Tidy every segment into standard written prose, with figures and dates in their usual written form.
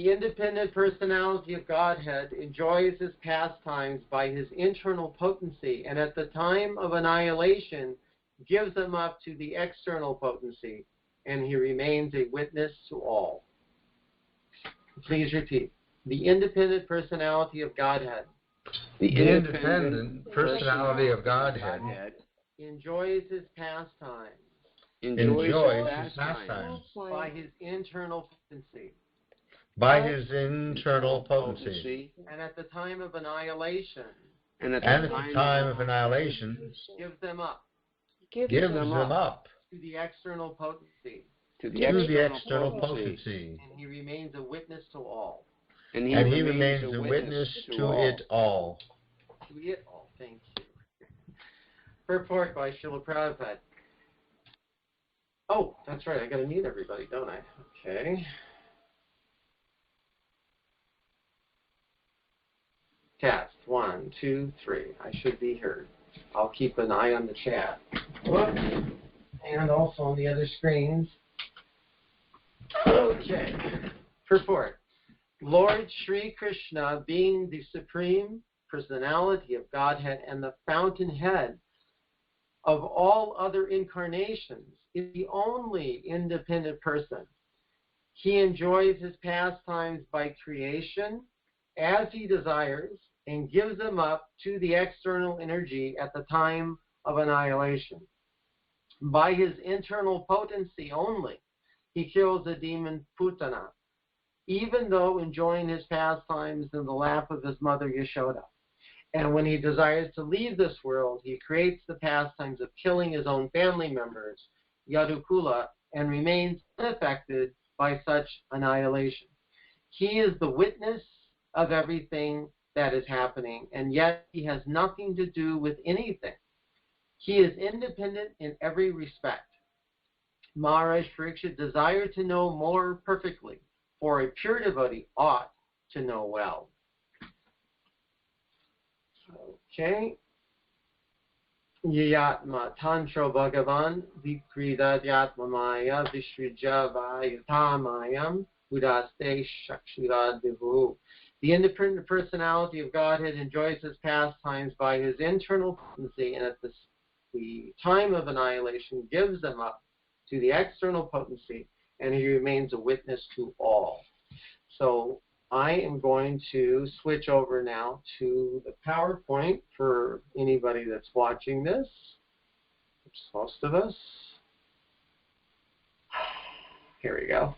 The independent personality of Godhead enjoys his pastimes by his internal potency, and at the time of annihilation gives them up to the external potency, and he remains a witness to all. Please repeat. The independent personality of Godhead. The independent personality of Godhead Enjoys his pastimes. By his internal potency. By his internal potency. And at the time of annihilation. Gives them up. Gives them up. To the external potency. To the external potency. And he remains a witness to all. And he remains a witness to it all. To it all. Thank you. Purport by Srila Prabhupada. Oh, that's right. I got to mute everybody, don't I? Okay. Test. 1, 2, 3. I should be heard. I'll keep an eye on the chat. Whoops. And also on the other screens. Okay. Purport. Lord Sri Krishna, being the supreme personality of Godhead and the fountainhead of all other incarnations, is the only independent person. He enjoys his pastimes by creation as he desires and gives them up to the external energy at the time of annihilation. By his internal potency only, he kills the demon Putana, even though enjoying his pastimes in the lap of his mother Yashoda. And when he desires to leave this world, he creates the pastimes of killing his own family members, Yadukula, and remains unaffected by such annihilation. He is the witness of everything that is happening, and yet he has nothing to do with anything. He is independent in every respect. Maharaj Parikshit desired to know more perfectly, for a pure devotee ought to know well. Okay. Yatma Tantra Bhagavan Vikridadyatma Maya Vishrijava Yatamayam Udaste Shakshiradivu. The independent personality of Godhead enjoys his pastimes by his internal potency, and at the time of annihilation gives them up to the external potency, and he remains a witness to all. So I am going to switch over now to the PowerPoint for anybody that's watching this. It's most of us. Here we go.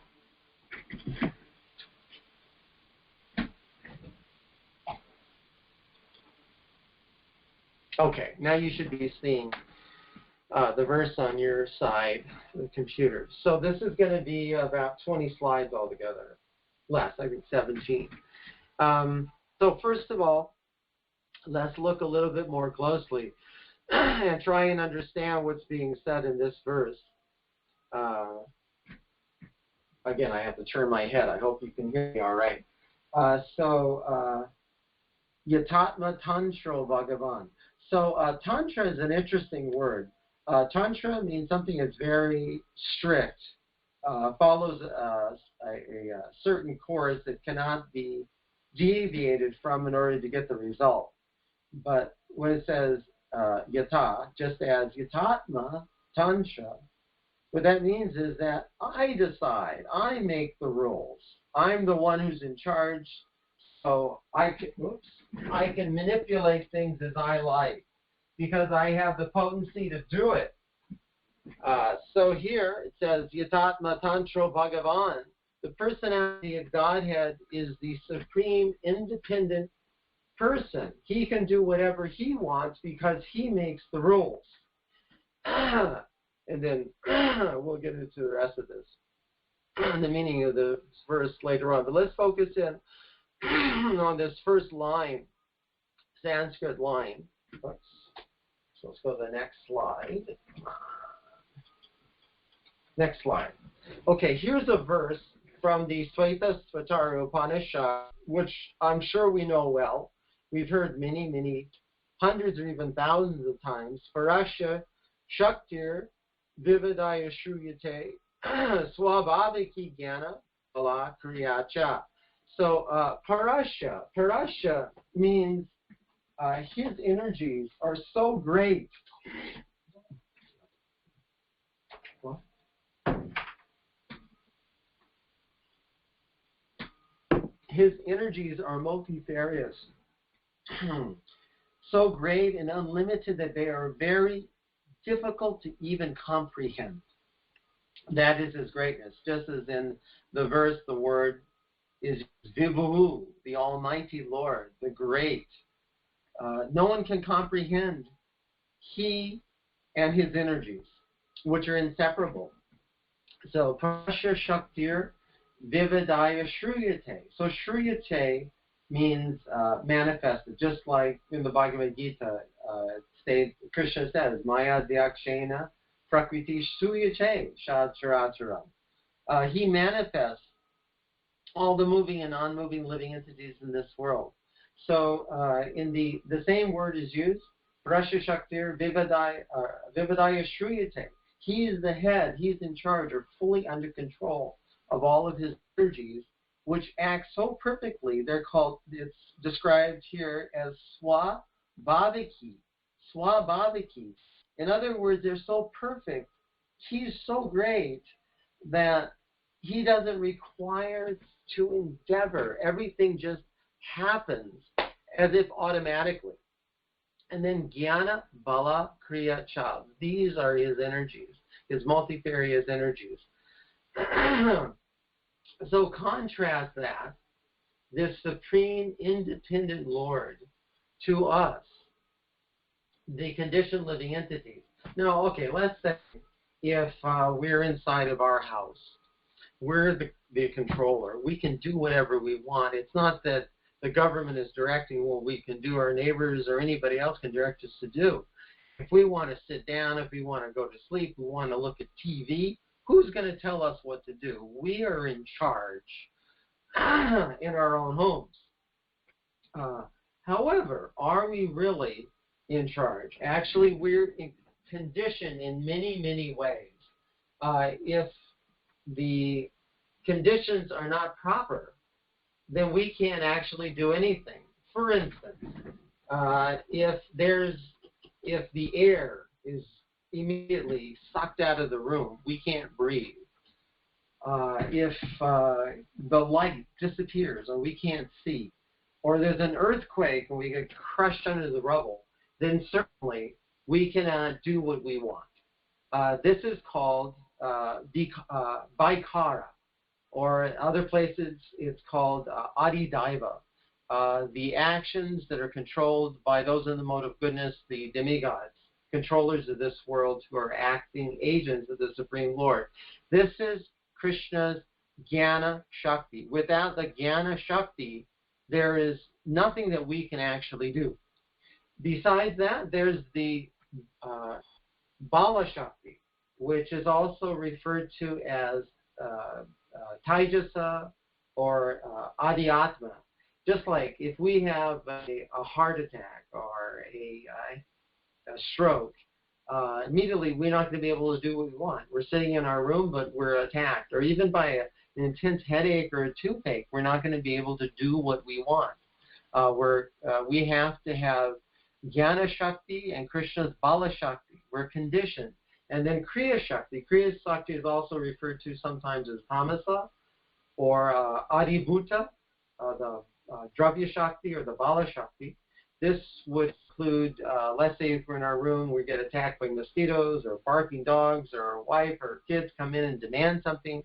Okay, now you should be seeing the verse on your side of the computer. So this is going to be about 20 slides altogether. Less, I think 17. So first of all, let's look a little bit more closely and try and understand what's being said in this verse. Again, I have to turn my head. I hope you can hear me all right. Yatatma Tantra Bhagavan. So Tantra is an interesting word. Tantra means something that's very strict, follows a certain course that cannot be deviated from in order to get the result. But when it says yata, just as yatatma tantra, what that means is that I decide, I make the rules. I'm the one who's in charge, so I can manipulate things as I like because I have the potency to do it. So here it says Yatatma Tantra Bhagavan. The personality of Godhead is the supreme independent person. He can do whatever he wants because he makes the rules. And then we'll get into the rest of this, the meaning of the verse later on. But let's focus in on this first line, Sanskrit line. So let's go to the next slide. Next slide. Okay, here's a verse from the Sveta Svatara Upanishad, which I'm sure we know well. We've heard many, many hundreds or even thousands of times. Parasya Shaktir Vividaya Shruyate Swabhaviki Jnana Bala Kriyacha. So Parasha means his energies are so great. His energies are multifarious, so great and unlimited that they are very difficult to even comprehend. That is his greatness. Just as in the verse, the word is Vivuhu, the Almighty Lord, the Great. No one can comprehend he and his energies, which are inseparable. So, Prasya Shaktir Vividaya Shruyate. So, Shruyate means manifested, just like in the Bhagavad Gita, Krishna says, Maya Dyakshena Prakriti Shruyate Shadcharacharam. He manifests all the moving and non-moving living entities in this world. So in the same word is used, Prasya Shaktir Vivadaya Shruyate. He is the head, he's in charge or fully under control of all of his energies, which act so perfectly. It's described here as Swabhaviki. Swabhaviki. In other words, they're so perfect, he's so great that he doesn't require to endeavor. Everything just happens as if automatically. And then Jnana, Bala, Kriya, Cha. These are his energies, his multifarious energies. So contrast that, this supreme independent Lord, to us, the conditioned living entities. Now, okay, let's say if we're inside of our house, we're the controller. We can do whatever we want. It's not that the government is directing what we can do. Our neighbors or anybody else can direct us to do. If we want to sit down, if we want to go to sleep, we want to look at TV, who's going to tell us what to do? We are in charge in our own homes. However, are we really in charge? Actually, we're conditioned in many, many ways. If the conditions are not proper, then we can't actually do anything. For instance, if the air is immediately sucked out of the room, we can't breathe. If the light disappears or we can't see, or there's an earthquake and we get crushed under the rubble, then certainly we cannot do what we want. This is called Vaikara, or in other places it's called Adidaiva. The actions that are controlled by those in the mode of goodness, the demigods, controllers of this world who are acting agents of the Supreme Lord. This is Krishna's Jnana Shakti. Without the Jnana Shakti, there is nothing that we can actually do. Besides that, there's the Bala Shakti, which is also referred to as Taijasa or Adhyatma. Just like if we have a heart attack or a stroke, immediately we're not going to be able to do what we want. We're sitting in our room, but we're attacked. Or even by an intense headache or a toothache, we're not going to be able to do what we want. We have to have Jnana Shakti and Krishna's Bala Shakti. We're conditioned. And then Kriya Shakti. Kriya Shakti is also referred to sometimes as Tamasa or Adibhuta, the Dravya Shakti or the Bala Shakti. This would include, let's say if we're in our room, we get attacked by mosquitoes or barking dogs, or our wife or kids come in and demand something,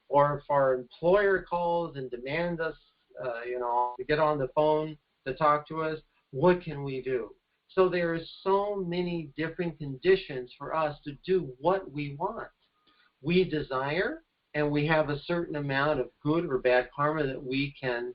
or if our employer calls and demands us, to get on the phone to talk to us, what can we do? So there are so many different conditions for us to do what we want. We desire, and we have a certain amount of good or bad karma that we can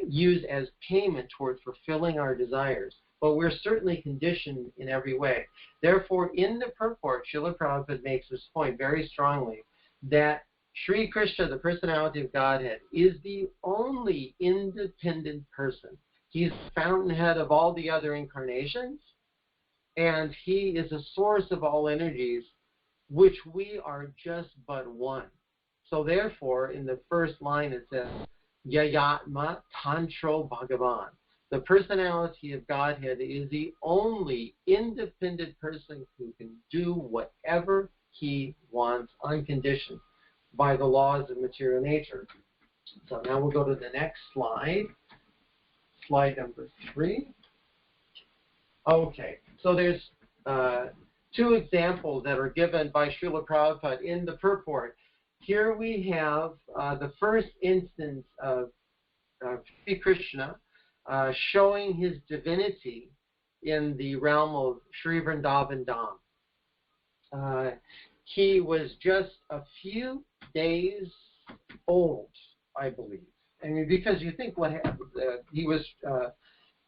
use as payment towards fulfilling our desires. But we're certainly conditioned in every way. Therefore, in the purport, Srila Prabhupada makes this point very strongly, that Sri Krishna, the Personality of Godhead, is the only independent person. He's the fountainhead of all the other incarnations, and he is a source of all energies, which we are just but one. So therefore, in the first line it says, Yayatma Tantro Bhagavan. The personality of Godhead is the only independent person who can do whatever he wants unconditioned by the laws of material nature. So now we'll go to the next slide. Slide number 3. Okay, so there's 2 examples that are given by Srila Prabhupada in the purport. Here we have the first instance of Sri Krishna showing his divinity in the realm of Sri Vrindavan Dham. He was just a few days old, I believe. I mean, because you think what happened,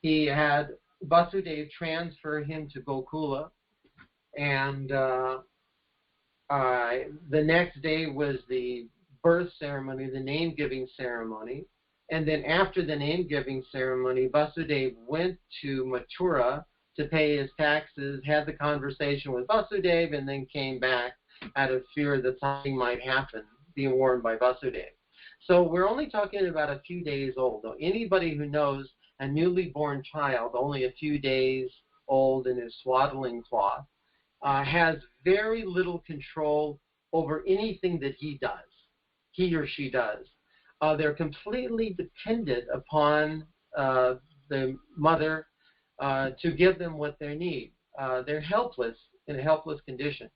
he had Vasudeva transfer him to Gokula, and the next day was the birth ceremony, the name-giving ceremony. And then after the name-giving ceremony, Vasudeva went to Mathura to pay his taxes, had the conversation with Vasudeva, and then came back out of fear that something might happen, being warned by Vasudeva. So we're only talking about a few days old. Though anybody who knows a newly born child, only a few days old in his swaddling cloth, has very little control over anything that he or she does. They're completely dependent upon the mother to give them what they need. They're helpless, in a helpless condition.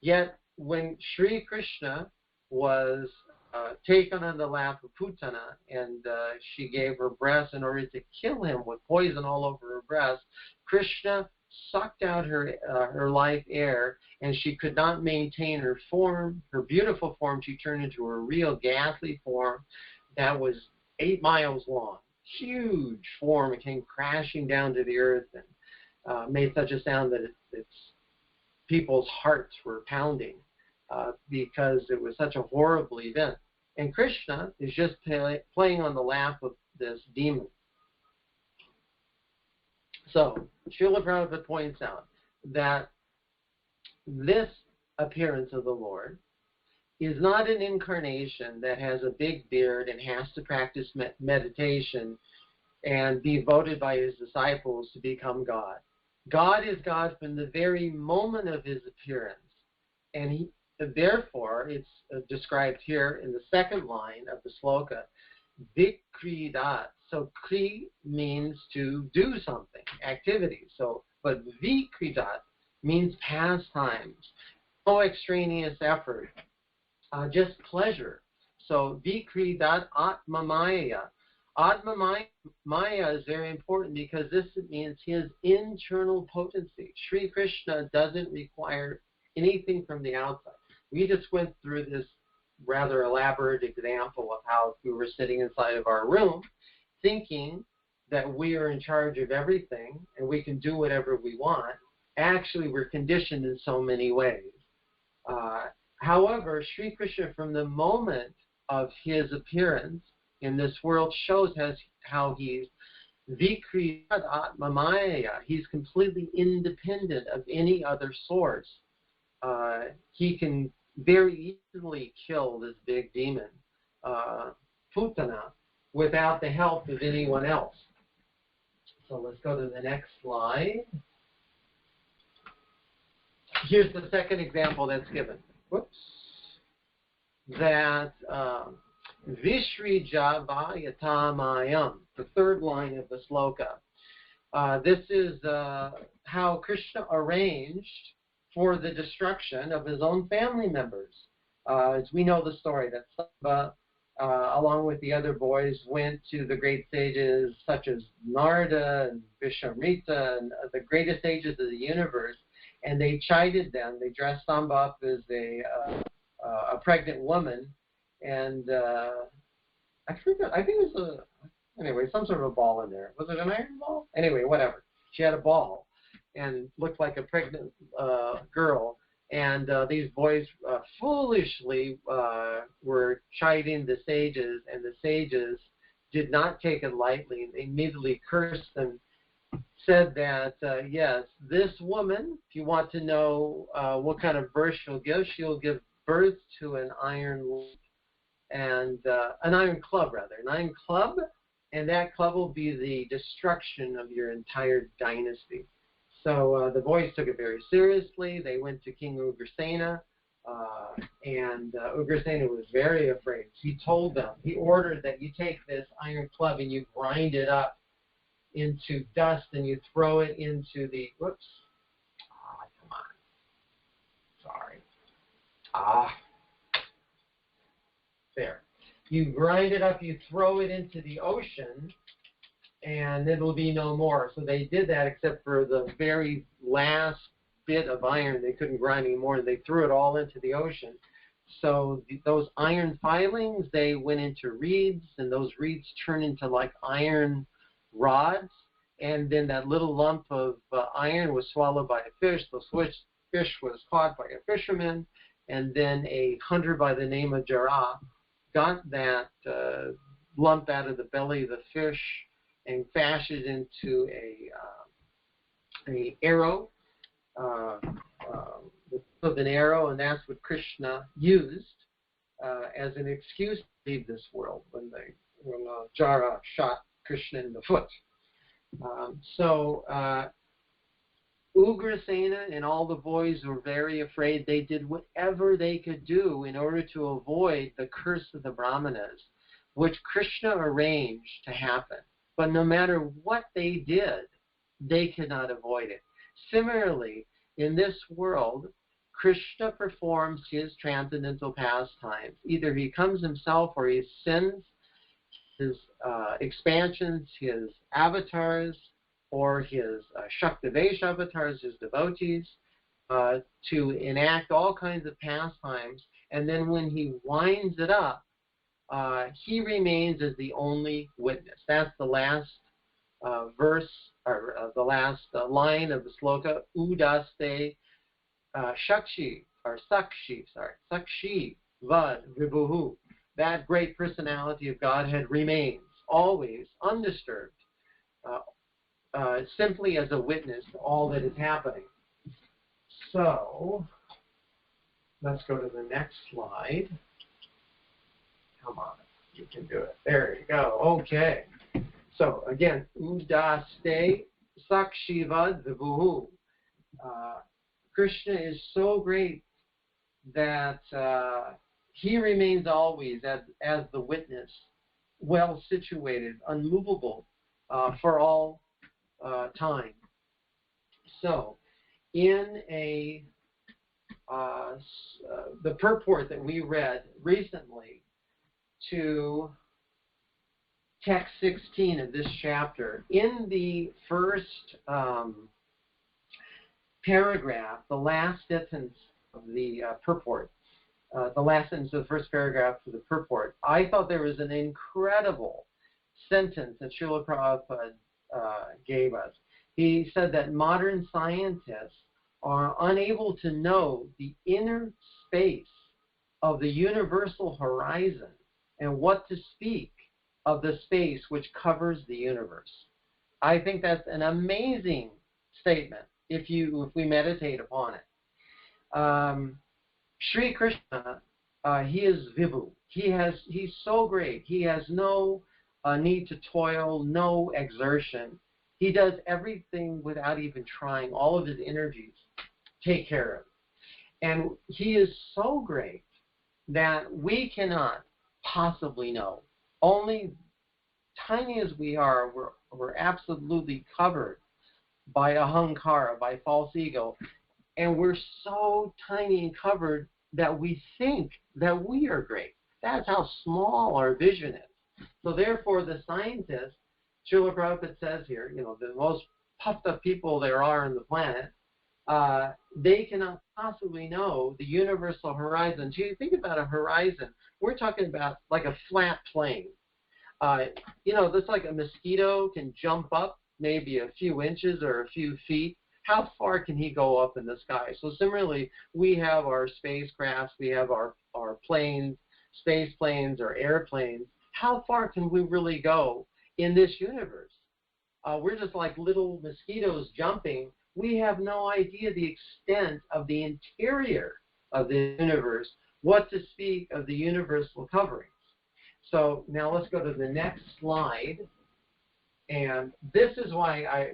Yet when Sri Krishna was taken on the lap of Putana, and she gave her breast in order to kill him with poison all over her breast, Krishna sucked out her life air, and she could not maintain her form, her beautiful form. She turned into a real ghastly form that was 8 miles long. Huge form. It came crashing down to the earth and made such a sound that people's hearts were pounding because it was such a horrible event. And Krishna is just playing on the lap of this demon. So, Srila Prabhupada points out that this appearance of the Lord is not an incarnation that has a big beard and has to practice meditation and be voted by his disciples to become God. God is God from the very moment of his appearance. And therefore, it's described here in the second line of the sloka, Vikridat. So kri means to do something, activity. But vikridat means pastimes, no extraneous effort, just pleasure. So vikridat atmamaya. Atmamaya is very important because this means his internal potency. Sri Krishna doesn't require anything from the outside. We just went through this rather elaborate example of how if we were sitting inside of our room, thinking that we are in charge of everything and we can do whatever we want. Actually, we're conditioned in so many ways. However, Sri Krishna, from the moment of his appearance in this world, shows us how he's Vikriyat Atmamaya. He's completely independent of any other source. He can very easily kill this big demon, Putana, without the help of anyone else. So let's go to the next slide. Here's the second example that's given. Whoops. That Vishrija Vayatamayam, the third line of the sloka. This is how Krishna arranged for the destruction of his own family members. As we know the story, that Samba, along with the other boys, went to the great sages such as Narada and Vishamrita and the greatest sages of the universe, and they chided them. They dressed Samba up as a pregnant woman, and I think it was some sort of a ball in there. Was it an iron ball? Anyway, whatever. She had a ball and looked like a pregnant girl. And these boys foolishly were chiding the sages, and the sages did not take it lightly. They immediately cursed them, said that, yes, this woman, if you want to know what kind of birth she'll give birth to an iron lamp. and an iron club, rather. An iron club, and that club will be the destruction of your entire dynasty. So the boys took it very seriously. They went to King Ugrasena, and Ugrasena was very afraid. He told them, he ordered that you take this iron club and you grind it up into dust and you throw it into the, whoops, come on, sorry, there. You grind it up, you throw it into the ocean, and it'll be no more. So they did that, except for the very last bit of iron. They couldn't grind anymore, and they threw it all into the ocean. So those iron filings, they went into reeds, and those reeds turned into like iron rods, and then that little lump of iron was swallowed by a fish. The fish was caught by a fisherman, and then a hunter by the name of Jarrah got that lump out of the belly of the fish and fashioned it into a arrow, with an arrow, and that's what Krishna used as an excuse to leave this world when Jara shot Krishna in the foot. So Ugrasena and all the boys were very afraid. They did whatever they could do in order to avoid the curse of the Brahmanas, which Krishna arranged to happen. But no matter what they did, they could not avoid it. Similarly, in this world, Krishna performs his transcendental pastimes. Either he comes himself or he sends his expansions, his avatars, or his Shaktivesh avatars, his devotees, to enact all kinds of pastimes. And then when he winds it up, he remains as the only witness. That's the last verse, or the last line of the sloka, Udaste Sakshi Vad Vibhuhu. That great personality of Godhead remains always undisturbed, simply as a witness to all that is happening. So, let's go to the next slide. Come on, you can do it. There you go. Okay. So again, Udaste Sakshivad Vibhuhu. Krishna is so great that he remains always as the witness, well situated, unmovable for all time. So, in the purport that we read recently to text 16 of this chapter, in the first paragraph, the last sentence of the purport, the last sentence of the first paragraph of the purport, I thought there was an incredible sentence that Srila Prabhupada gave us. He said that modern scientists are unable to know the inner space of the universal horizon and what to speak of the space which covers the universe. I think that's an amazing statement if we meditate upon it. Sri Krishna, he is Vibhu. He's so great. He has no need to toil, no exertion. He does everything without even trying. All of his energies take care of it. And he is so great that we cannot possibly know. Only tiny as we are, we're absolutely covered by ahankara, by false ego. And we're so tiny and covered that we think that we are great. That's how small our vision is. So therefore, the scientists, Srila Prabhupada says here, the most puffed up people there are on the planet, they cannot possibly know the universal horizon. So you think about a horizon, we're talking about like a flat plane. That's like a mosquito can jump up maybe a few inches or a few feet. How far can he go up in the sky? So similarly, we have our spacecrafts, we have our planes, space planes or airplanes. How far can we really go in this universe? We're just like little mosquitoes jumping. We have no idea the extent of the interior of the universe, what to speak of the universal covering. So now let's go to the next slide. And this is why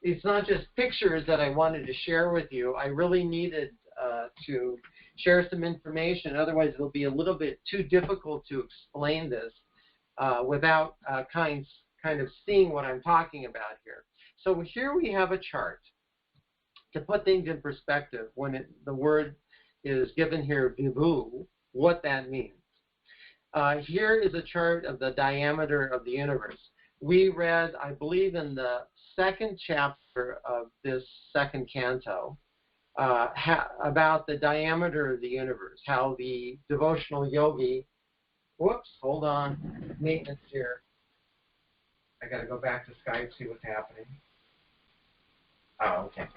it's not just pictures that I wanted to share with you. I really needed to share some information. Otherwise, it'll be a little bit too difficult to explain this without kind of seeing what I'm talking about here. So here we have a chart. To put things in perspective, when the word is given here, vibhu, what that means. Here is a chart of the diameter of the universe. We read, I believe, in the second chapter of this second canto about the diameter of the universe, how the devotional yogi, whoops, hold on, maintenance here. I got to go back to Skype, see what's happening. Oh, okay.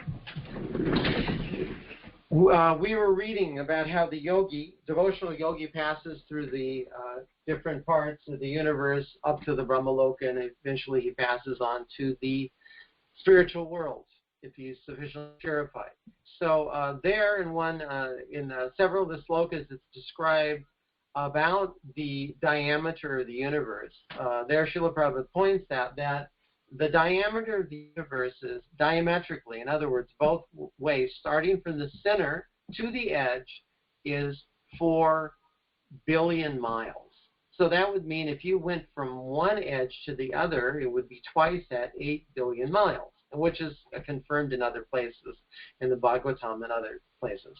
We were reading about how the yogi, devotional yogi, passes through the different parts of the universe up to the Brahmaloka, and eventually he passes on to the spiritual world if he's sufficiently purified. So there in several of the slokas, it's described about the diameter of the universe. There, Srila Prabhupada points out that the diameter of the universe is diametrically, in other words, both ways, starting from the center to the edge, is 4 billion miles. So that would mean if you went from one edge to the other, it would be twice that, 8 billion miles, which is confirmed in other places, in the Bhagavatam and other places.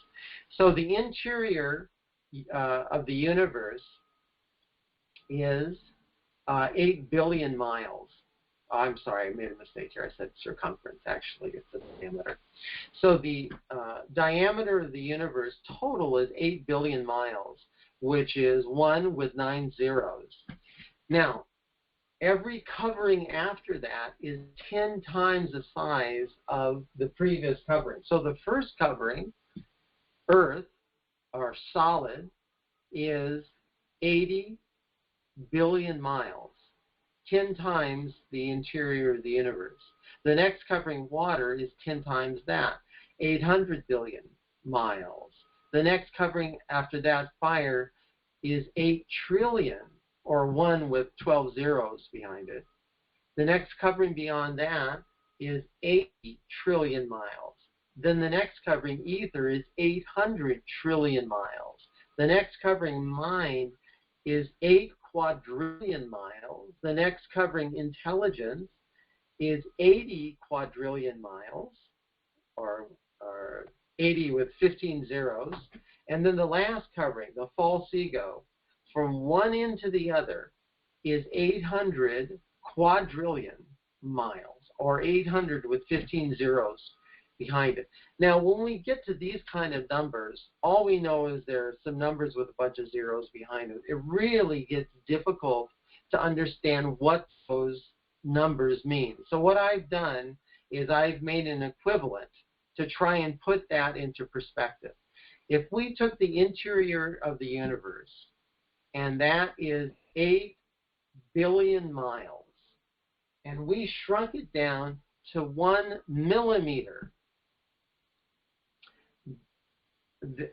So the interior of the universe is 8 billion miles. I'm sorry, I made a mistake here. I said circumference. Actually, it's the diameter. So the diameter of the universe total is 8 billion miles, which is 1 with 9 zeros. Now, every covering after that is 10 times the size of the previous covering. So the first covering, Earth, or solid, is 80 billion miles. 10 times the interior of the universe. The next covering, water, is 10 times that, 800 billion miles. The next covering after that, fire, is 8 trillion, or 1 with 12 zeros behind it. The next covering beyond that is 80 trillion miles. Then the next covering, ether, is 800 trillion miles. The next covering, mind, is 8 quadrillion miles. The next covering, intelligence, is 80 quadrillion miles, or 80 with 15 zeros. And then the last covering, the false ego, from one end to the other, is 800 quadrillion miles, or 800 with 15 zeros behind it. Now, when we get to these kind of numbers, all we know is there are some numbers with a bunch of zeros behind it. It really gets difficult to understand what those numbers mean. So what I've done is I've made an equivalent to try and put that into perspective. If we took the interior of the universe, and that is 8 billion miles, and we shrunk it down to 1 millimeter,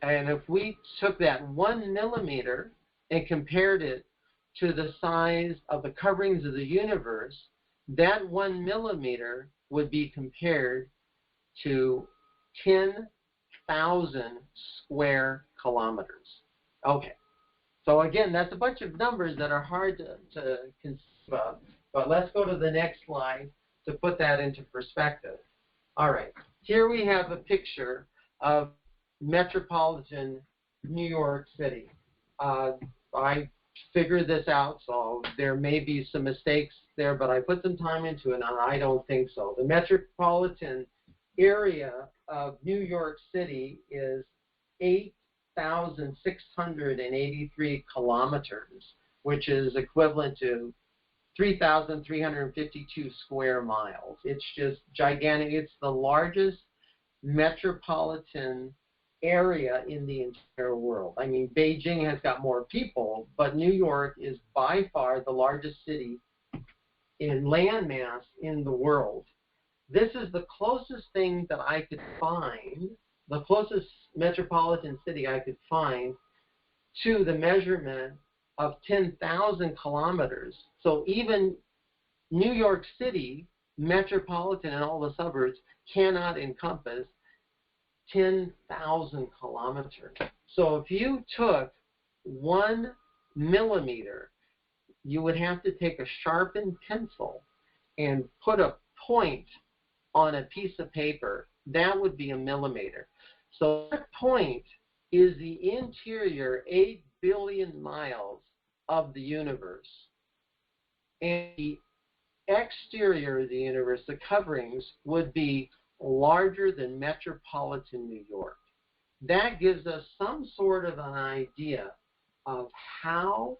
and if we took that 1 millimeter and compared it to the size of the coverings of the universe, that 1 millimeter would be compared to 10,000 square kilometers. Okay. So again, that's a bunch of numbers that are hard to conceive of, but let's go to the next slide to put that into perspective. All right. Here we have a picture of metropolitan New York City. I figured this out, so there may be some mistakes there, but I put some time into it, and I don't think so. The metropolitan area of New York City is 8,683 kilometers, which is equivalent to 3,352 square miles. It's just gigantic. It's the largest metropolitan area in the entire world. I mean, Beijing has got more people, but New York is by far the largest city in landmass in the world. This is the closest thing that I could find, the closest metropolitan city I could find to the measurement of 10,000 kilometers. So even New York City, metropolitan and all the suburbs, cannot encompass 10,000 kilometers. So if you took 1 millimeter, you would have to take a sharpened pencil and put a point on a piece of paper. That would be a millimeter. So that point is the interior 8 billion miles of the universe. And the exterior of the universe, the coverings, would be larger than metropolitan New York. That gives us some sort of an idea of how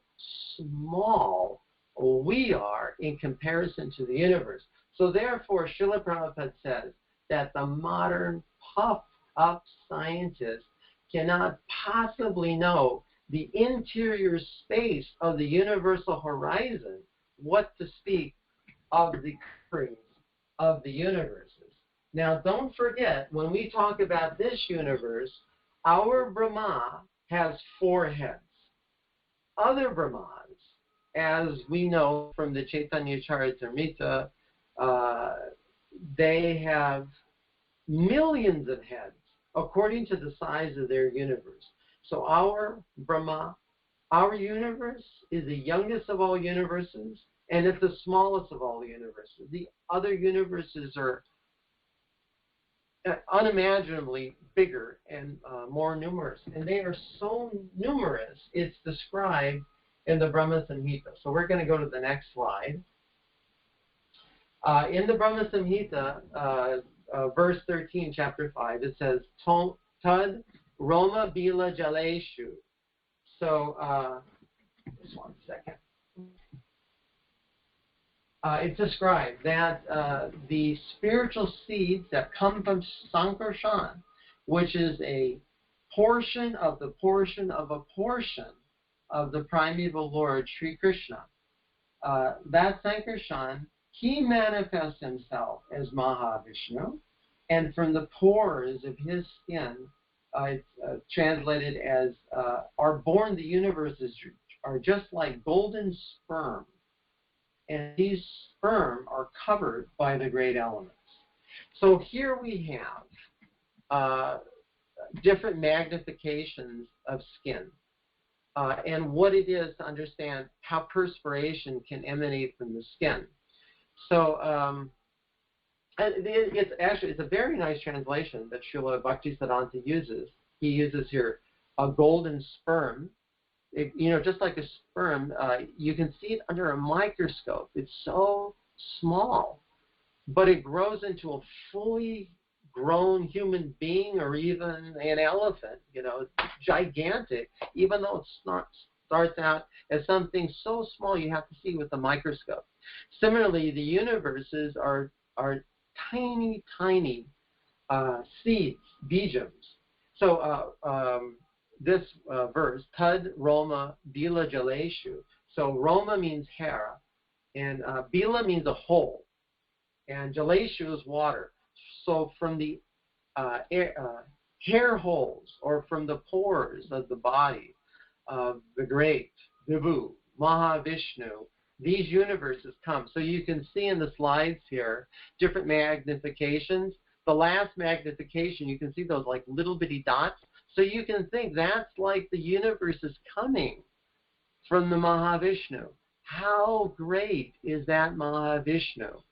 small we are in comparison to the universe. So therefore, Srila Prabhupada says that the modern puffed-up scientists cannot possibly know the interior space of the universal horizon, what to speak of the coverings of the universes. Now, don't forget, when we talk about this universe, our Brahma has 4 heads. Other Brahmas, as we know from the Chaitanya Charitamrita, they have millions of heads according to the size of their universe. So our Brahma, our universe, is the youngest of all universes, and it's the smallest of all universes. The other universes are unimaginably bigger and more numerous. And they are so numerous, it's described in the Brahma Samhita. So we're going to go to the next slide. In the Brahma Samhita, verse 13, chapter 5, it says, Tad Roma Bila Jaleshu. So, just one second. It's described that the spiritual seeds that come from Sankarshan, which is a portion of the portion of a portion of the primeval Lord Sri Krishna, that Sankarshan, he manifests himself as Mahavishnu, and from the pores of his skin, it's translated as, are born the universes are just like golden sperm. And these sperm are covered by the great elements. So here we have different magnifications of skin and what it is to understand how perspiration can emanate from the skin. So it's a very nice translation that Srila Bhaktisiddhanta uses. He uses here a golden sperm. Just like a sperm, you can see it under a microscope. It's so small, but it grows into a fully grown human being or even an elephant, gigantic, even though it starts out as something so small you have to see with a microscope. Similarly, the universes are tiny, tiny seeds, bijams. So this verse, Tad Roma Bila Jaleshu. So Roma means hair, and Bila means a hole, and Jaleshu is water. So from the hair holes or from the pores of the body of the great Vibhu, Mahavishnu, these universes come. So you can see in the slides here different magnifications. The last magnification, you can see those like little bitty dots. So you can think that's like the universe is coming from the Mahavishnu. How great is that Mahavishnu?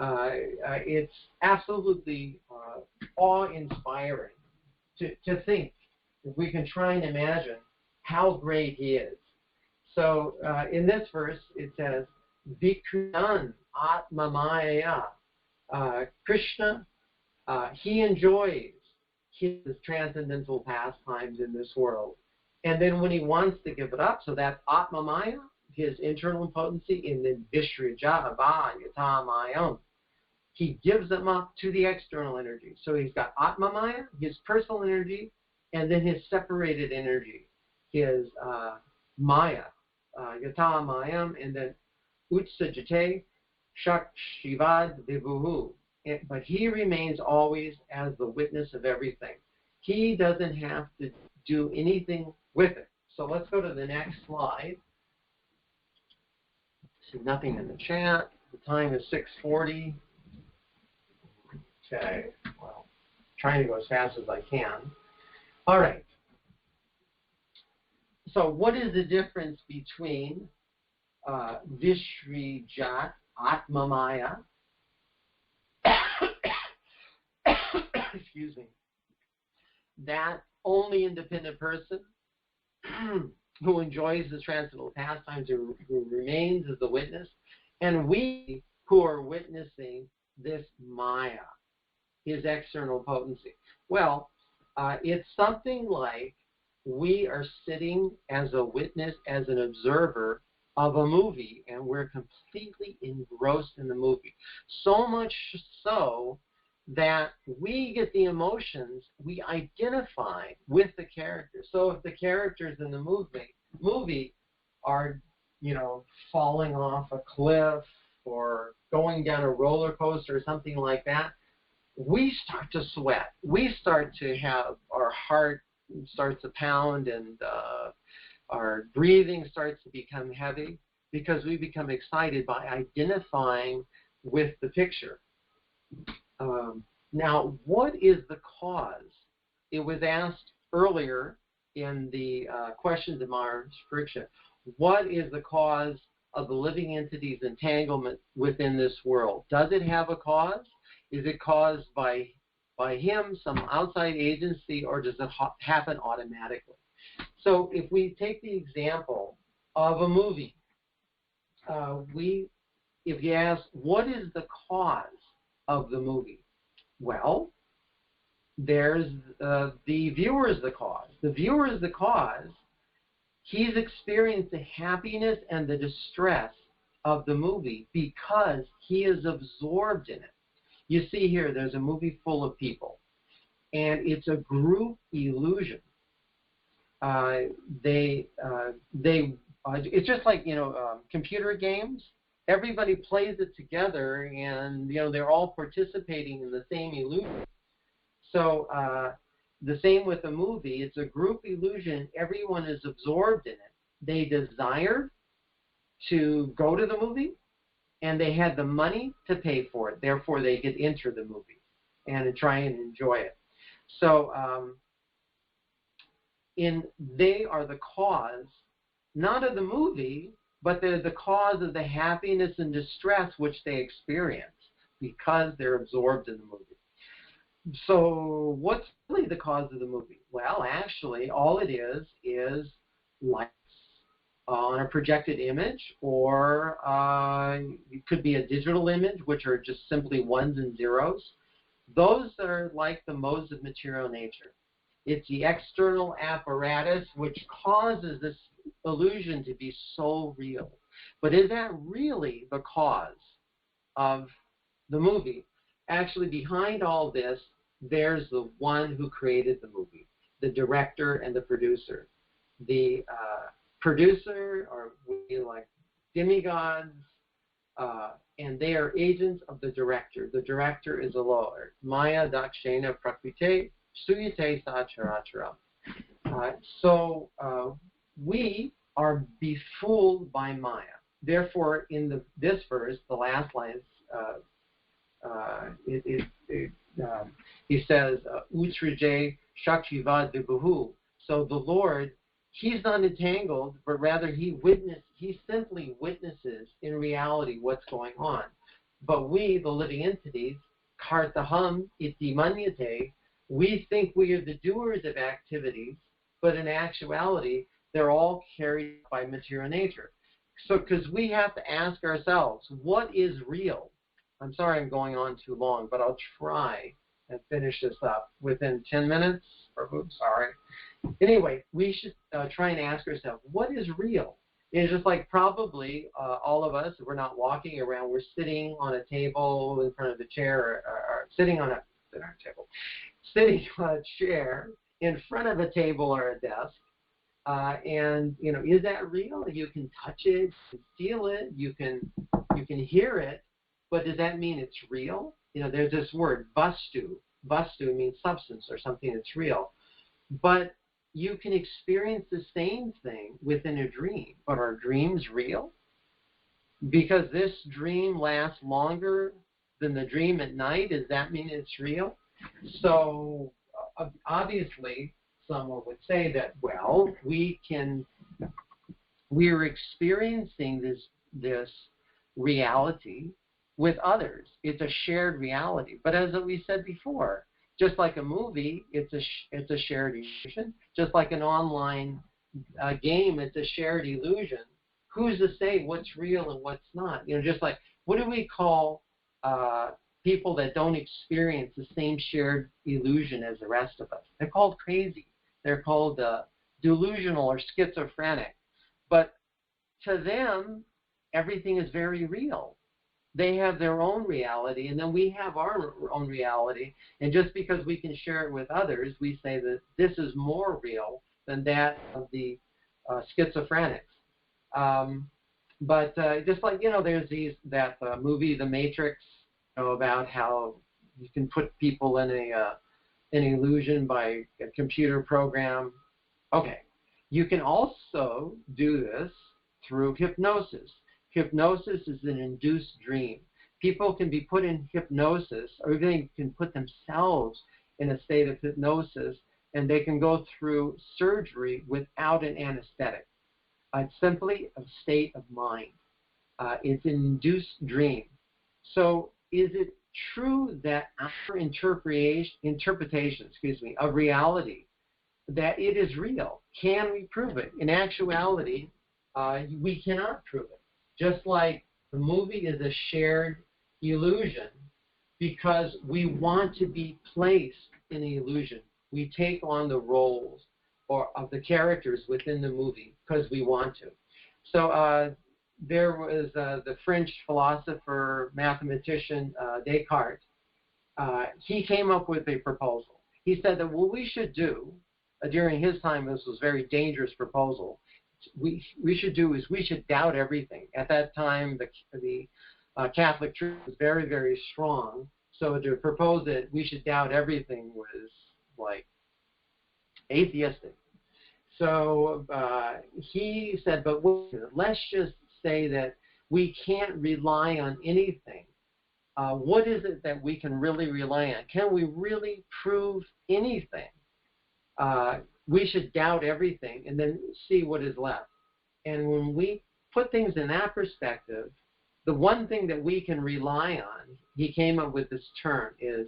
It's absolutely awe-inspiring to think, if we can try and imagine how great he is. So in this verse, it says, Vikriyan Atmamaya. Krishna, he enjoys his transcendental pastimes in this world. And then when he wants to give it up, so that's Atmamaya, his internal potency, and then Vishraja, Yatamayam, he gives them up to the external energy. So he's got Atmamaya, his personal energy, and then his separated energy, his Maya, Yatamayam, and then Utsajate, Shak Shivad Vibhuhu. But he remains always as the witness of everything. He doesn't have to do anything with it. So let's go to the next slide. See nothing in the chat. The time is 6:40. Okay, well, trying to go as fast as I can. All right. So what is the difference between Vishrijat, Atmamaya, excuse me, that only independent person who enjoys the transcendental pastimes, who remains as the witness, and we who are witnessing this Maya, his external potency? Well, it's something like we are sitting as a witness, as an observer of a movie, and we're completely engrossed in the movie. So much so that we get the emotions, we identify with the characters. So if the characters in the movie are, falling off a cliff or going down a roller coaster or something like that, we start to sweat. We start to have, our heart starts to pound, and our breathing starts to become heavy because we become excited by identifying with the picture. Now, what is the cause? It was asked earlier in the questions of Mars friction. What is the cause of the living entity's entanglement within this world? Does it have a cause? Is it caused by him, some outside agency, or does it happen automatically? So if we take the example of a movie, if you ask, what is the cause of the movie? Well, there's the viewer is the cause. The viewer is the cause. He's experienced the happiness and the distress of the movie because he is absorbed in it. You see here, there's a movie full of people, and it's a group illusion. It's just like, computer games. Everybody plays it together, and they're all participating in the same illusion. So the same with a movie. It's a group illusion. Everyone is absorbed in it. They desire to go to the movie, and they had the money to pay for it. Therefore, they get into the movie and try and enjoy it. So they are the cause, not of the movie, but they're the cause of the happiness and distress which they experience because they're absorbed in the movie. So what's really the cause of the movie? Well, actually, all it is lights on a projected image, or it could be a digital image, which are just simply ones and zeros. Those are like the modes of material nature. It's the external apparatus which causes this illusion to be so real. But is that really the cause of the movie? Actually, behind all this, there's the one who created the movie, the director and the producer. The producer are like demigods, and they are agents of the director. The director is a Lord. Maya dakshena prakrite suyate sacharacharam. So we are befooled by Maya. Therefore, in this verse, the last line, he says, Utrije Shaktivad Vibuhu. So the Lord, he's not entangled, but rather he simply witnesses in reality what's going on. But we, the living entities, kartaham iti manyate, we think we are the doers of activities, but in actuality, they're all carried by material nature. So, because we have to ask ourselves, what is real? I'm sorry I'm going on too long, but I'll try and finish this up within 10 minutes. Sorry. Anyway, we should try and ask ourselves, what is real? It's just like probably all of us, we're not walking around, we're sitting on a table in front of a chair, or sitting on a chair in front of a table or a desk. And is that real? You can touch it, you can feel it, you can hear it, but does that mean it's real? There's this word vastu. Vastu means substance or something that's real. But you can experience the same thing within a dream. But are dreams real? Because this dream lasts longer than the dream at night, does that mean it's real? So obviously, someone would say that, well, we're experiencing this reality with others. It's a shared reality. But as we said before, just like a movie, it's a shared illusion. Just like an online game, it's a shared illusion. Who's to say what's real and what's not? Just like, what do we call people that don't experience the same shared illusion as the rest of us? They're called crazy. They're called delusional or schizophrenic. But to them, everything is very real. They have their own reality, and then we have our own reality. And just because we can share it with others, we say that this is more real than that of the schizophrenics. But just like, there's that movie, The Matrix, about how you can put people in an illusion by a computer program. Okay. You can also do this through hypnosis. Hypnosis is an induced dream. People can be put in hypnosis, or they can put themselves in a state of hypnosis, and they can go through surgery without an anesthetic. It's simply a state of mind. It's an induced dream. So is it true that our interpretation of reality, that it is real? Can we prove it? In actuality, we cannot prove it. Just like the movie is a shared illusion, because we want to be placed in the illusion. We take on the roles of the characters within the movie because we want to. So there was the French philosopher, mathematician Descartes. He came up with a proposal. He said that what we should do, during his time, this was a very dangerous proposal, we should do is we should doubt everything. At that time, the Catholic Church was very, very strong. So to propose that we should doubt everything was like atheistic. So he said, but let's just say that we can't rely on anything. What is it that we can really rely on? Can we really prove anything? We should doubt everything and then see what is left. And when we put things in that perspective, the one thing that we can rely on, he came up with this term, is,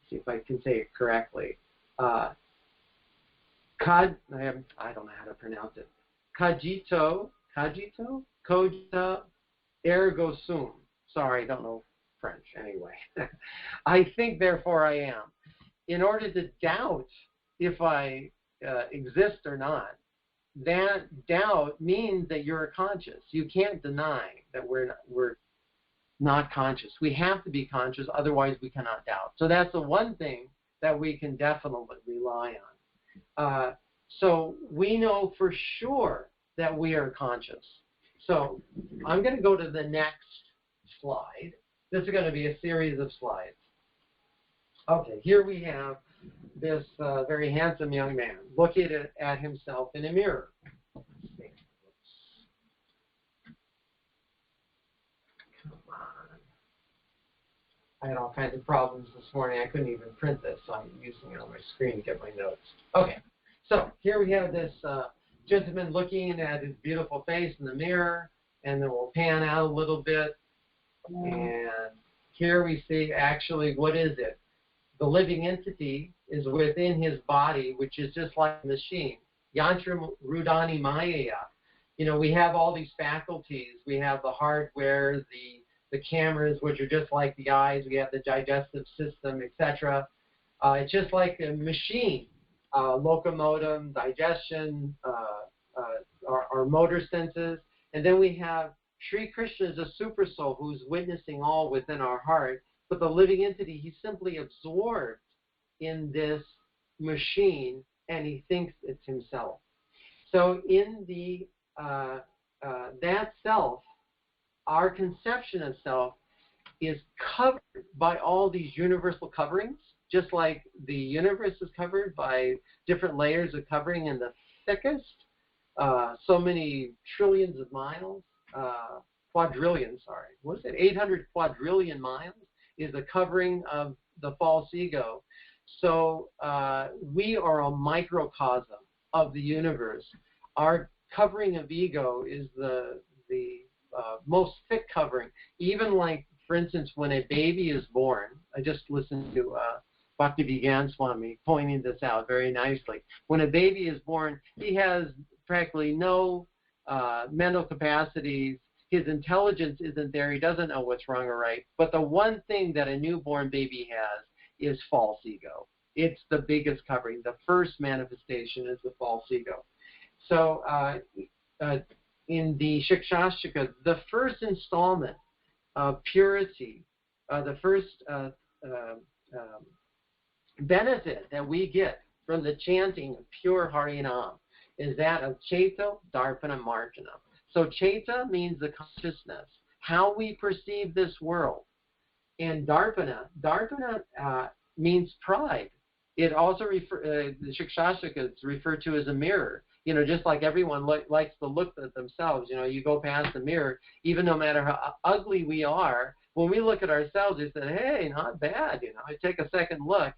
see if I can say it correctly, I don't know how to pronounce it, cogito ergo sum. Sorry, I don't know French anyway. I think, therefore I am. In order to doubt if I exist or not, that doubt means that you're conscious. You can't deny that we're not conscious. We have to be conscious, otherwise we cannot doubt. So that's the one thing that we can definitely rely on. So we know for sure that we are conscious. So I'm going to go to the next slide. This is going to be a series of slides. Okay, here we have this very handsome young man looking at himself in a mirror. Come on. I had all kinds of problems this morning. I couldn't even print this, so I'm using it on my screen to get my notes. Okay, so here we have this gentleman looking at his beautiful face in the mirror, and then we'll pan out a little bit. And here we see, actually, what is it? The living entity is within his body, which is just like a machine. Yantra Rudani Maya. We have all these faculties. We have the hardware, the cameras, which are just like the eyes. We have the digestive system, etc. It's just like a machine. Locomotive, digestion, our motor senses. And then we have Sri Krishna as a super soul who's witnessing all within our heart. But the living entity, he's simply absorbed in this machine, and he thinks it's himself. So in that self, our conception of self is covered by all these universal coverings. just like the universe is covered by different layers of covering in the thickest, so many trillions of miles, quadrillion, sorry, what is it, 800 quadrillion miles is the covering of the false ego. So we are a microcosm of the universe. Our covering of ego is the most thick covering. Even like, for instance, when a baby is born, I just listened to Bhaktivedanta Swami pointing this out very nicely. When a baby is born, he has practically no mental capacities. His intelligence isn't there. He doesn't know what's wrong or right. But the one thing that a newborn baby has is false ego. It's the biggest covering. The first manifestation is the false ego. So in the Shikshashika, the first installment of purity, the first benefit that we get from the chanting of pure Harinam is that of Chaita, Darpana, Marjana. So Chaita means the consciousness, how we perceive this world. And Darpana means pride. It also the Shikshashika is referred to as a mirror. You know, just like everyone likes to look at themselves. You know, you go past the mirror, even no matter how ugly we are, when we look at ourselves, we say, hey, not bad. You know, I take a second look.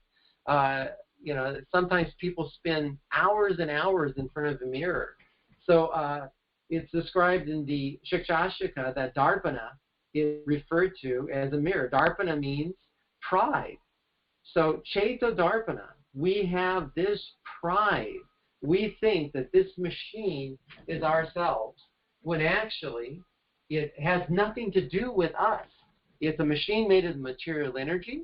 You know, sometimes people spend hours and hours in front of the mirror. So it's described in the Shikshashika that Darpana is referred to as a mirror. Darpana means pride. So Chaita Darpana, we have this pride. We think that this machine is ourselves, when actually it has nothing to do with us. It's a machine made of material energy,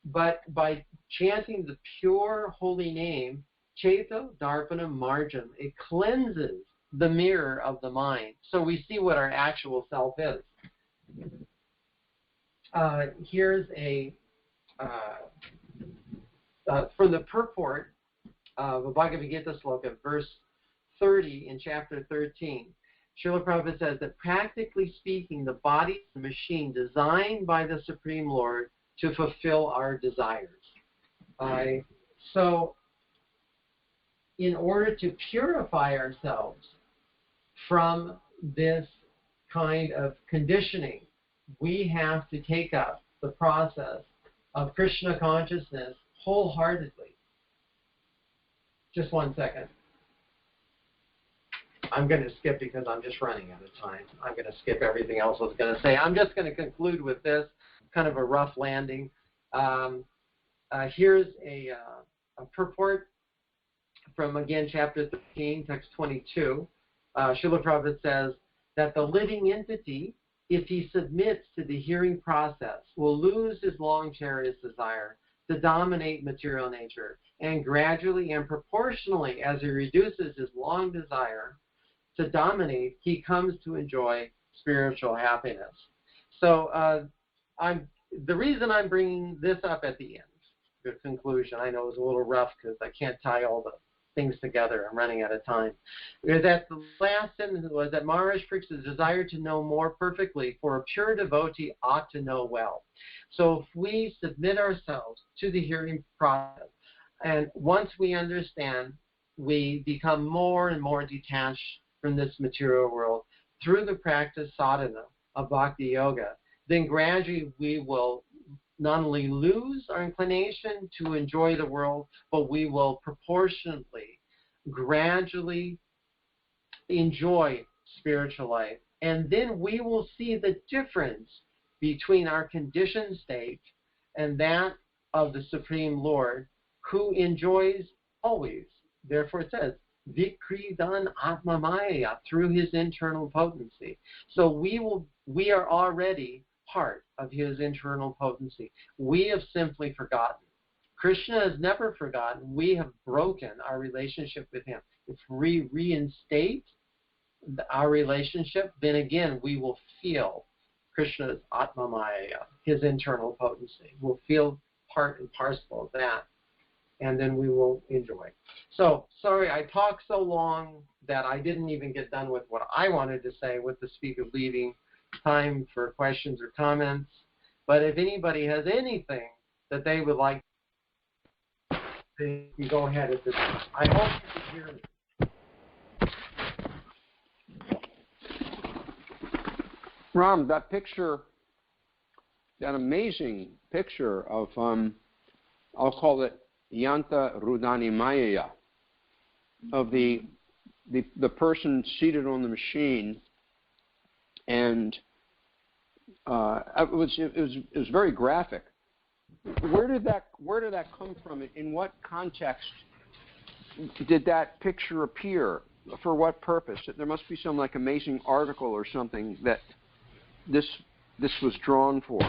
but by chanting the pure holy name, Chaita Darpana Marjam, it cleanses the mirror of the mind, so we see what our actual self is. Here's a from the purport of the Bhagavad Gita sloka, verse 30 in chapter 13. Srila Prabhupada says that practically speaking, the body is a machine designed by the Supreme Lord to fulfill our desires. So in order to purify ourselves from this kind of conditioning, we have to take up the process of Krishna consciousness wholeheartedly. Just one second. I'm going to skip because I'm just running out of time. I'm going to skip everything else I was going to say. I'm just going to conclude with this, kind of a rough landing. Here's a purport from, again, chapter 13, text 22. Srila Prabhupada says that the living entity, if he submits to the hearing process, will lose his long cherished desire to dominate material nature, and gradually and proportionally as he reduces his long desire to dominate, he comes to enjoy spiritual happiness. So the reason I'm bringing this up at the end, the conclusion, I know it's a little rough because I can't tie all the things together. I'm running out of time. Is that the last sentence was that Maharaj Parikshit's desire to know more perfectly, for a pure devotee ought to know well. So if we submit ourselves to the hearing process, and once we understand, we become more and more detached from this material world through the practice sadhana of bhakti yoga, then gradually we will not only lose our inclination to enjoy the world, but we will proportionately, gradually enjoy spiritual life. And then we will see the difference between our conditioned state and that of the Supreme Lord, who enjoys always. Therefore it says, Vikridan Atmamaya, through his internal potency. So we are already part of his internal potency. We have simply forgotten. Krishna has never forgotten. We have broken our relationship with him. If we reinstate our relationship, then again we will feel Krishna's Atmamaya, his internal potency. We'll feel part and parcel of that, and then we will enjoy. So, sorry I talked so long that I didn't even get done with what I wanted to say with the speak of leaving time for questions or comments. But if anybody has anything that they would like You go ahead at this time. I hope you can hear me. Ram, that picture, that amazing picture of, I'll call it Yanta Rudani Maya, of the person seated on the machine, and it was very graphic. Where did that come from? In what context did that picture appear? For what purpose? There must be some like amazing article or something that this was drawn for.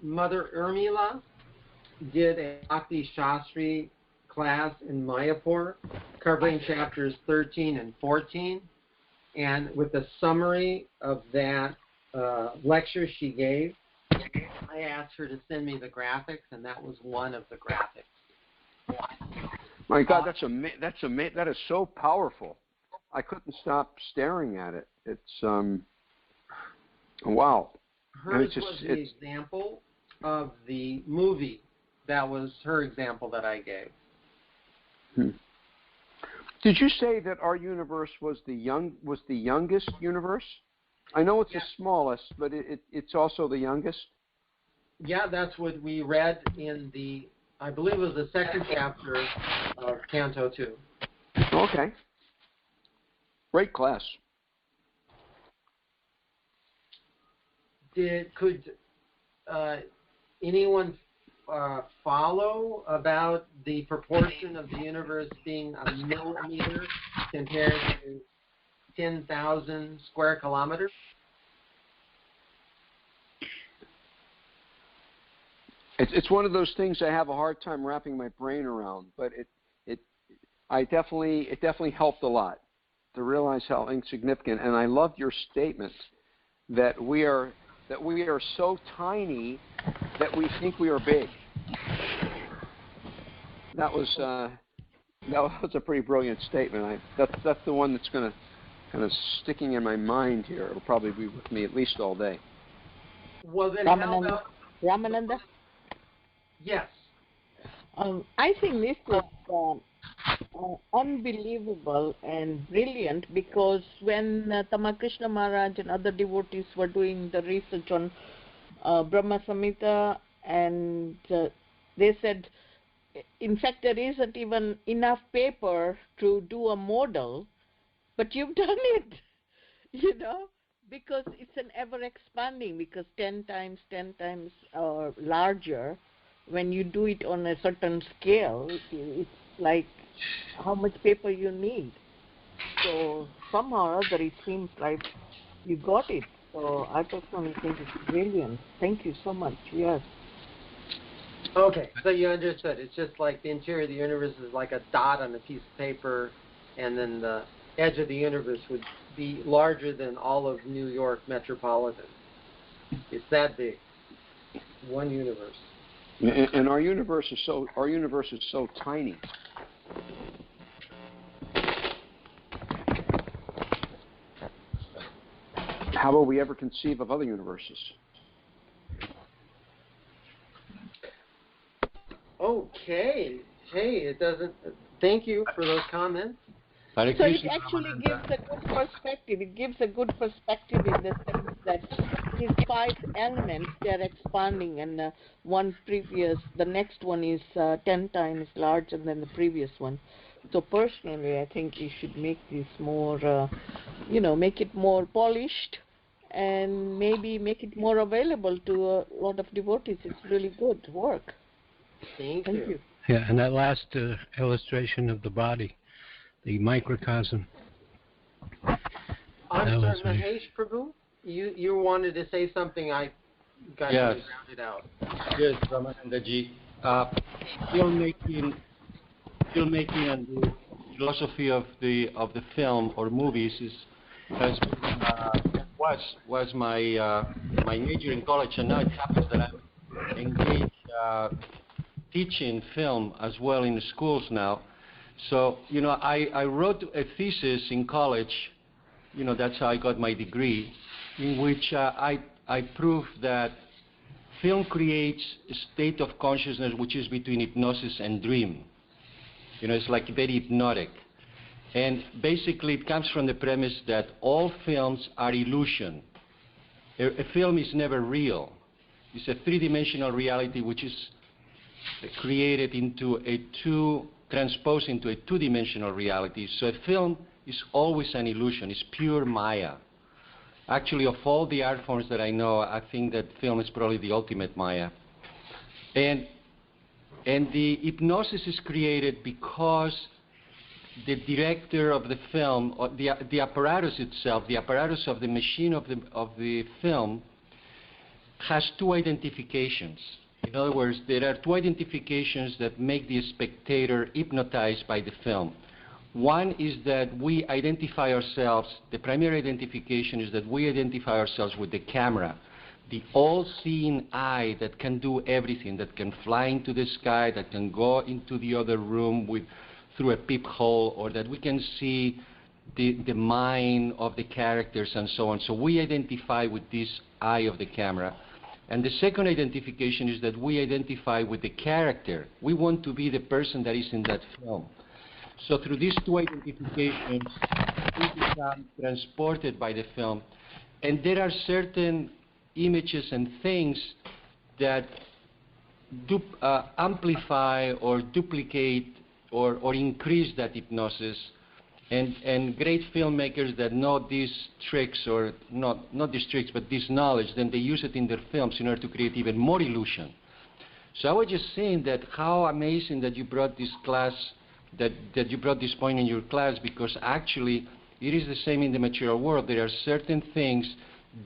Mother Urmila did a Bhakti Shastri class in Mayapur covering chapters 13 and 14, and with a summary of that lecture she gave, I asked her to send me the graphics, and that was one of the graphics. My God, that is so powerful. I couldn't stop staring at it. It's wow. Hers was the example of the movie. That was her example that I gave. Did you say that our universe was the youngest universe? I know it's the smallest, but it's also the youngest. Yeah, that's what we read in I believe it was the second chapter of Canto 2. Okay. Great class. Could anyone follow about the proportion of the universe being a millimeter compared to 10,000 square kilometers? It's one of those things I have a hard time wrapping my brain around, but it definitely helped a lot to realize how insignificant. And I loved your statement that we are so tiny that we think we are big. That was a pretty brilliant statement. That's the one that's kind of sticking in my mind here. It'll probably be with me at least all day. Well, then Ramananda? Yes. I think this is unbelievable and brilliant, because when Tamakrishna Maharaj and other devotees were doing the research on Brahma Samhita, and they said, in fact, there isn't even enough paper to do a model, but you've done it, because it's an ever expanding, because 10 times or larger. When you do it on a certain scale, it's like how much paper you need. So somehow or other, it seems like you got it. So I personally think it's brilliant. Thank you so much. Yes. Okay, so you understood. It's just like the interior of the universe is like a dot on a piece of paper, and then the edge of the universe would be larger than all of New York metropolitan. It's that big. One universe. And our universe is so tiny. How will we ever conceive of other universes? Okay. Hey, it doesn't. Thank you for those comments. So it actually gives a good perspective. It gives a good perspective in the sense that these 5 elements, they're expanding, and the next one is 10 times larger than the previous one. So personally, I think you should make this more, make it more polished, and maybe make it more available to a lot of devotees. It's really good work. Thank you. Yeah, and that last illustration of the body, the microcosm. I'm sorry, Mahesh Prabhu, you wanted to say something. I got yes. rounded out. Yes, Ramanandaji. Filmmaking and the philosophy of the film or movies was my major in college, and now it happens that I'm engaged teaching film as well in the schools now. So I wrote a thesis in college. That's how I got my degree, in which I proved that film creates a state of consciousness which is between hypnosis and dream. You know, it's like very hypnotic. And basically it comes from the premise that all films are illusion. A film is never real. It's a three-dimensional reality which is created into transposed into a two-dimensional reality. So a film is always an illusion. It's pure Maya. Actually, of all the art forms that I know, I think that film is probably the ultimate Maya. And the hypnosis is created because the director of the film, or the apparatus itself, the apparatus of the machine of the film, has two identifications. In other words, there are two identifications that make the spectator hypnotized by the film. One is that we identify ourselves, the primary identification is that we identify ourselves with the camera, the all-seeing eye that can do everything, that can fly into the sky, that can go into the other room through a peephole, or that we can see the mind of the characters and so on. So we identify with this eye of the camera. And the second identification is that we identify with the character. We want to be the person that is in that film. So through these two identifications, we become transported by the film. And there are certain images and things that amplify or duplicate or increase that hypnosis. And great filmmakers that know these tricks, or not these tricks, but this knowledge, then they use it in their films in order to create even more illusion. So I was just saying that how amazing that you brought this class, that you brought this point in your class, because actually it is the same in the material world. There are certain things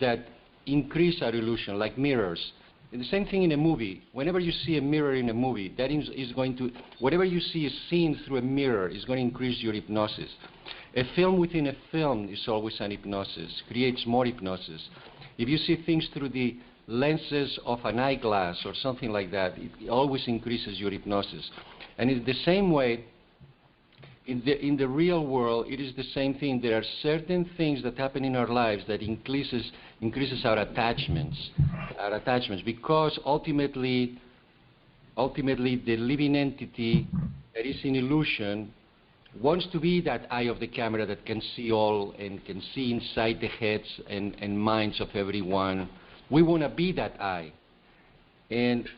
that increase our illusion, like mirrors. And the same thing in a movie. Whenever you see a mirror in a movie, that is going to, whatever you see is seen through a mirror is going to increase your hypnosis. A film within a film is always an hypnosis, creates more hypnosis. If you see things through the lenses of an eyeglass or something like that, it always increases your hypnosis. And in the same way, in the real world, it is the same thing. There are certain things that happen in our lives that increases our attachments, because ultimately the living entity that is in illusion wants to be that eye of the camera that can see all and can see inside the heads and minds of everyone. We want to be that eye. And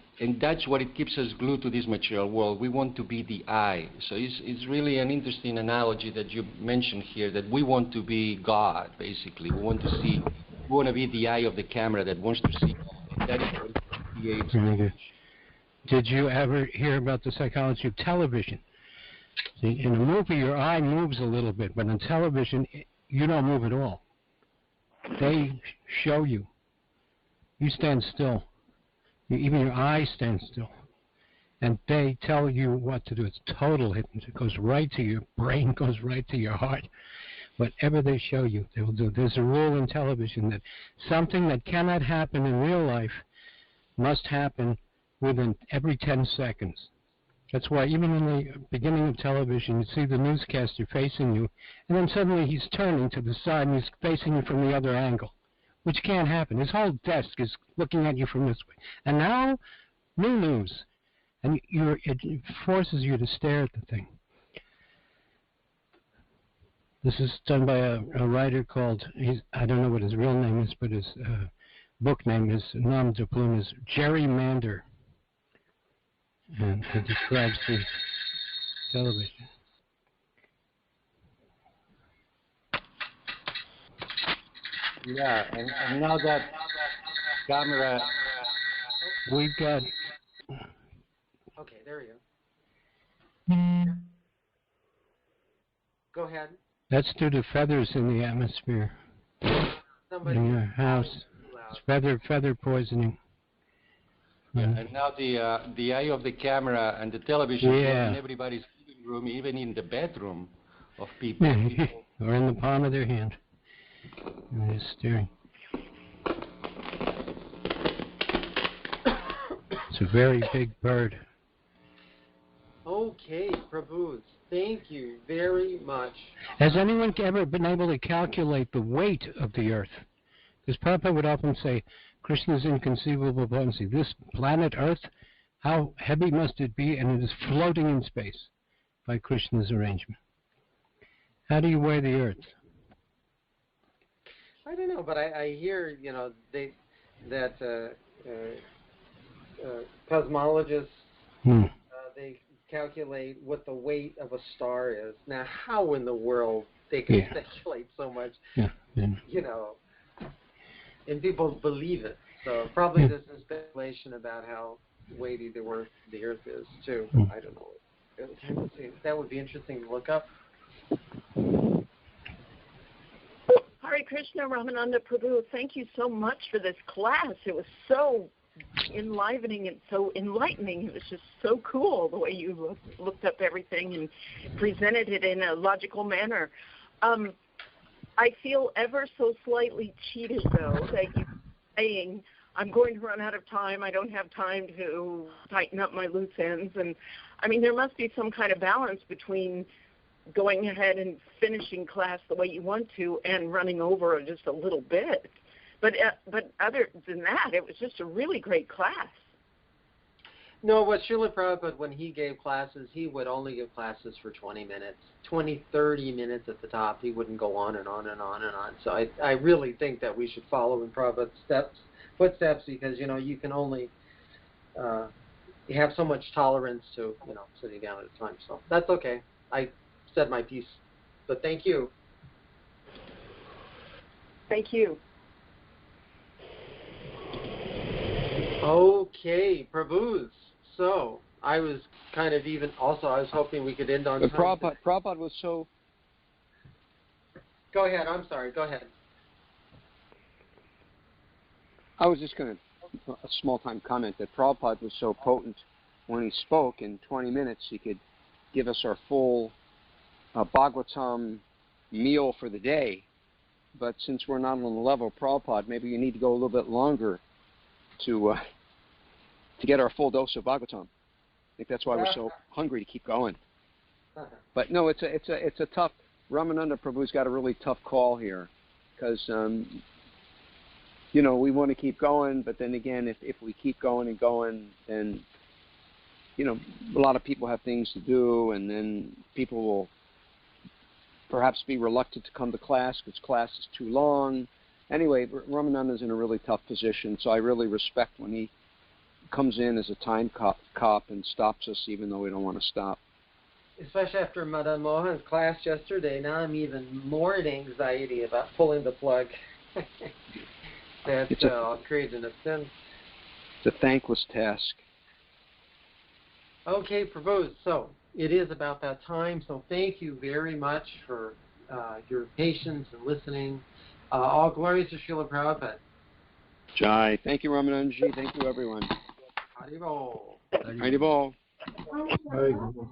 that's what it keeps us glued to this material world. We want to be the eye. So it's really an interesting analogy that you mentioned here, that we want to be God, basically. We want to be the eye of the camera that wants to see. And that is what creates. Really good. Did you ever hear about the psychology of television? See, in a movie, your eye moves a little bit, but on television, you don't move at all. They show you. You stand still. Even your eyes stand still. And they tell you what to do. It's total hypnosis. It goes right to your brain, goes right to your heart. Whatever they show you, they will do. There's a rule in television that something that cannot happen in real life must happen within every 10 seconds. That's why even in the beginning of television, you see the newscaster facing you, and then suddenly he's turning to the side and he's facing you from the other angle, which can't happen. His whole desk is looking at you from this way. And now, new news. And it forces you to stare at the thing. This is done by a writer called, I don't know what his real name is, but his book name is, nom de plume is Jerry Mander. And he describes the television. Yeah, and now that camera, we've got. Okay, there you go. Go ahead. That's due to feathers in the atmosphere. Somebody in your house. It's feather poisoning. Yeah, and now the eye of the camera and the television in everybody's living room, even in the bedroom of people. Or in the palm of their hand. And they're staring. It's a very big bird. Okay, Prabhu, thank you very much. Has anyone ever been able to calculate the weight of the Earth? Because Prabhupada would often say, Krishna's inconceivable potency. This planet Earth, how heavy must it be? And it is floating in space by Krishna's arrangement. How do you weigh the Earth? I don't know, but I hear, that cosmologists, they calculate what the weight of a star is. Now, how in the world they can speculate so much, and people believe it. So probably there's some speculation about how weighty the Earth is, too. I don't know. That would be interesting to look up. Hare Krishna, Ramananda Prabhu, thank you so much for this class. It was so enlivening and so enlightening. It was just so cool the way you looked up everything and presented it in a logical manner. I feel ever so slightly cheated, though, that you're saying, I'm going to run out of time. I don't have time to tighten up my loose ends. And, I mean, there must be some kind of balance between going ahead and finishing class the way you want to and running over just a little bit. But other than that, it was just a really great class. No, what Srila Prabhupada, when he gave classes, he would only give classes for 20 minutes, 20, 30 minutes at the top. He wouldn't go on and on and on and on. So I really think that we should follow in Prabhupada's footsteps because, you can only you have so much tolerance to, sitting down at a time. So that's okay. I said my piece. But thank you. Thank you. Okay, Prabhus. So I was kind of I was hoping we could end on time. Prabhupada was so... Go ahead. I'm sorry. Go ahead. I was just going to, a small-time comment that Prabhupada was so potent when he spoke. In 20 minutes, he could give us our full Bhagavatam meal for the day. But since we're not on the level of Prabhupada, maybe you need to go a little bit longer to get our full dose of Bhagavatam. I think that's why we're so hungry to keep going. But no, it's a tough. Ramananda Prabhu's got a really tough call here, because we want to keep going, but then again, if we keep going and going, then a lot of people have things to do, and then people will perhaps be reluctant to come to class because class is too long. Anyway, Ramananda's in a really tough position, so I really respect when he comes in as a time cop and stops us even though we don't want to stop. Especially after Madan Mohan's class yesterday, now I'm even more in anxiety about pulling the plug. That creates an offense. It's a thankless task. Okay, Prabhu, so it is about that time, so thank you very much for your patience and listening. All glories to Srila Prabhupada. Jai. Thank you, Ramanandaji. Thank you, everyone. Haribol. Haribol. Very good.